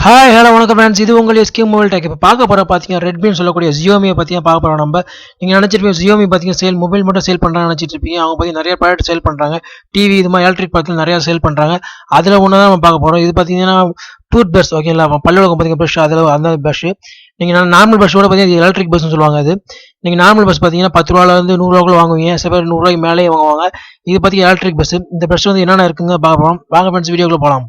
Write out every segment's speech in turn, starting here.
Hi hello வணக்கம் friends, இது உங்களுடைய ஸ்கீம் மொபைல் டேக். இப்போ பார்க்க போகிற பார்த்தீங்கன்னா ரெட்மின்னு சொல்லக்கூடிய Xiaomi பற்றியும் பார்க்க போகிறோம். நம்ம நீங்கள் நினச்சிருப்பீங்க Xiaomi பார்த்தீங்கன்னா சேல் மொபைல் மட்டும் சேல் பண்ணுறாங்க நினச்சிட்டு இருப்பீங்க. அவங்க பார்த்தீங்கன்னா நிறைய ப்ராடக்ட் சேல் பண்ணுறாங்க. டிவி இது மாதிரி எலக்ட்ரிக் பார்த்தீங்கன்னா நிறையா சேல் பண்ணுறாங்க. அதில் ஒன்று தான் நம்ம பார்க்க போகிறோம். இது பார்த்தீங்கன்னா டூத் பிரஷ், ஓகேங்களா? பல்லுவலகம் பார்த்தீங்கன்னா ப்ரஷ், அதில் அந்த ப்ரஷ் நீங்கள் நார்மல் ப்ரஷோட பார்த்தீங்கன்னா எலக்ட்ரிக் பஸ்ன்னு சொல்லுவாங்க. அது நீங்கள் நார்மல் பஸ் பார்த்தீங்கன்னா 10 ரூபாயிலேருந்து 100 ரூபாக்குள்ள வாங்குவீங்க. சில பேர் 100 ரூபாய்க்கு மேலே வாங்குவாங்க. இது பார்த்தீங்கன்னா எலக்ட்ரிக் பஸ். இந்த ப்ரஷ் வந்து என்னென்ன இருக்குங்க பார்க்கலாம். வாங்க ஃப்ரெண்ட்ஸ், வீடியோக்குள்ள போகலாம்.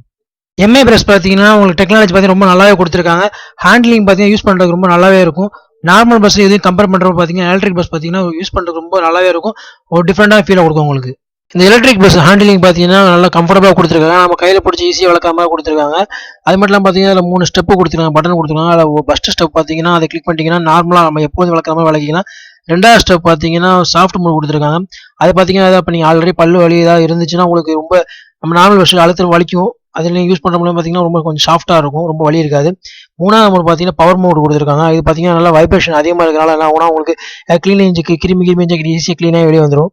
எம்ஐ பிரஷ் பார்த்தீங்கன்னா உங்களுக்கு டெக்னாலஜி பார்த்தீங்கன்னா ரொம்ப நல்லாவே கொடுத்துருக்காங்க. ஹேண்ட்லிங் பார்த்தீங்கன்னா யூஸ் பண்ணுறதுக்கு ரொம்ப நல்லாவே இருக்கும். நார்மல் பஸ் எதையும் கம்பேர் பண்ணுறப்ப பார்த்தீங்கன்னா எலக்ட்ரிக் பஸ் பார்த்தீங்கன்னா யூஸ் பண்ணுறதுக்கு ரொம்ப நல்லாவே இருக்கும். ஒரு டிஃப்ரெண்டான ஃபீலை கொடுக்கும் உங்களுக்கு. இந்த எலக்ட்ரிக் பஸ் ஹேண்ட்லிங் பார்த்தீங்கன்னா நல்லா கம்ஃபர்டபுளாக கொடுத்துருக்காங்க. நம்ம கையில் பிடிச்சி ஈஸியாக வளர்க்காம மாதிரி கொடுத்துருக்காங்க. அது மட்டும் இல்லாமல் பார்த்தீங்கன்னா அதில் 3 ஸ்டெப்பு கொடுத்துருக்காங்க, பட்டன் கொடுத்துருக்காங்க. அதில் ஃபஸ்ட்டு ஸ்டெப் பார்த்தீங்கன்னா அதை கிளிக் பண்ணிட்டீங்கன்னா நார்மலாக நம்ம எப்போதும் வளர்க்குற மாதிரி வளர்க்கிங்கன்னா. ரெண்டாவது ஸ்டெப் பார்த்தீங்கன்னா சாஃப்ட் மோட் கொடுத்துருக்காங்க. அது பார்த்தீங்கன்னா ஏதாவது இப்போ நீங்கள் ஆல்ரெடி பல்லு வலி ஏதாவது இருந்துச்சுன்னா உங்களுக்கு ரொம்ப நம்ம நார்மல் பஸ் அழுத்த வலிக்கும். அதில் நீங்கள் யூஸ் பண்ணுற மூலம் பார்த்தீங்கன்னா ரொம்ப கொஞ்சம் சாஃப்ட்டாக இருக்கும், ரொம்ப வலி இருக்காது. மூணாவது மோட் பார்த்தீங்கன்னா பவர் மோட் கொடுத்துருக்காங்க. இது பார்த்தீங்கன்னா நல்லா வைப்ரேஷன் அதிகமாக இருக்கிறனால என்ன ஆகும்னா உங்களுக்கு கிளீனிங் கிருமி ஈஸியாக க்ளீனாக வெளியே வந்துடும்.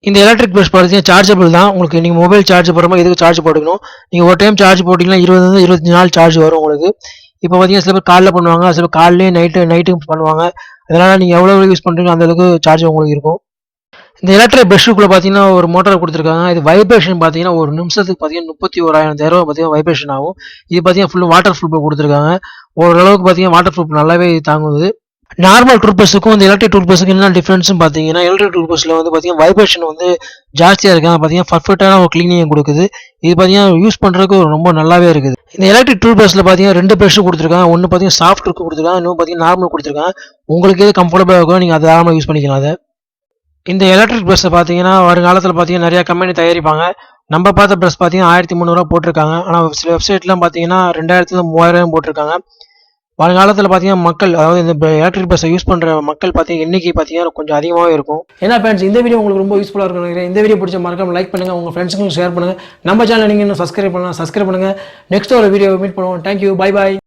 இந்த எலக்ட்ரிக் பிரஷ் பார்த்தீங்கன்னா சார்ஜபிள் தான். உங்களுக்கு நீங்கள் மொபைல் சார்ஜ் போடுற மாதிரி இதுக்கு சார்ஜ் போட்டுக்கணும். நீங்கள் ஒரு டைம் சார்ஜ் போட்டிங்கன்னா 20 25 நாள் சார்ஜ் வரும் உங்களுக்கு. இப்போ பார்த்தீங்கன்னா சில பேர் காலைல பண்ணுவாங்க, சில பேர் காலையிலேயே நைட்டு பண்ணுவாங்க. அதனால் நீங்கள் எவ்வளோ யூஸ் பண்ணுறீங்களோ அந்த அளவுக்கு சார்ஜ் உங்களுக்கு இருக்கும். இந்த எலக்ட்ரிக் பிரஷ்ஷுக்குள்ள பார்த்தீங்கன்னா ஒரு மோட்டார் கொடுத்துருக்காங்க. இது வைப்ரேஷன் பார்த்தீங்கன்னா ஒரு நிமிஷத்துக்கு பார்த்தீங்கன்னா 31,000 தடவை பார்த்தீங்கன்னா வைப்ரேஷன் ஆகும். இது பார்த்தீங்கன்னா ஃபுல் வாட்டர் ப்ரூஃப் கொடுத்துருக்காங்க. ஓரளவுக்கு பார்த்தீங்கன்னா வாட்டர் ப்ரூஃப் நல்லாவே தாங்குது. நார்மல் டூத் பிரஷுக்கும் இந்த எலக்ட்ரிக் டூத் பிரஷுக்கு என்ன டிஃப்ரென்ஸ்னு பார்த்தீங்கன்னா எலக்ட்ரிக் டூத் பிரஷில் வந்து பார்த்தீங்கன்னா வைப்ரேஷன் வந்து ஜாஸ்தியாக இருக்குது. பார்த்தீங்கன்னா பர்ஃபெக்டான ஒரு கிளீனிங் கொடுக்குது. இது பார்த்தீங்கன்னா யூஸ் பண்ணுறதுக்கு ரொம்ப நல்லாவே இருக்குது. இந்த எலக்ட்ரிக் டூத் பிரஷில் பார்த்தீங்கன்னா 2 பிரஷ் கொடுத்துருக்காங்க. ஒன்று பார்த்தீங்கன்னா சாஃப்ட் கொடுத்துருக்காங்க, இன்னும் பார்த்தீங்கன்னா நார்மல் கொடுத்துருக்காங்க. உங்களுக்கு எது கம்ஃபர்டபுளாக இருக்கோ நீங்கள் அதை தாராளமாக யூஸ் பண்ணிக்கலாம். அதை இந்த எலக்ட்ரிக் பிரஷ்ஷை பார்த்தீங்கன்னா வருங்காலத்தில் பார்த்தீங்கன்னா நிறையா கம்பெனி தயாரிப்பாங்க. நம்ம பார்த்த பிரஷ் பார்த்தீங்கன்னா 1300 போட்டிருக்காங்க. ஆனால் சில வெப்சைட்லாம் பார்த்தீங்கன்னா 2000 3000 போட்டிருக்காங்க. வருங்காலத்தில் பார்த்தீங்கன்னா மக்கள், அதாவது இந்த எலக்ட்ரிக் பஸ்ஸை யூஸ் பண்ணுற மக்கள் பார்த்தீங்கன்னா எண்ணிக்கை பார்த்தீங்கன்னா கொஞ்சம் அதிகமாகவே இருக்கும். ஏன்னா ஃப்ரெண்ட்ஸ், இந்த வீடியோ உங்களுக்கு ரொம்ப யூஸ்ஃபுல்லாக இருக்கும்னு நினைக்கிறேன். இந்த வீடியோ பிடிச்ச மறக்காம லைக் பண்ணுங்கள், உங்கள் ஃப்ரெண்ட்ஸுங்களுக்கு ஷேர் பண்ணுங்கள். நம்ம சேனல் நீங்கள் இன்னும் சப்ஸ்கிரைப் பண்ணுங்கள். நெக்ஸ்ட் ஒரு வீடியோ மீட் பண்ணுவோம். Thank you, bye bye.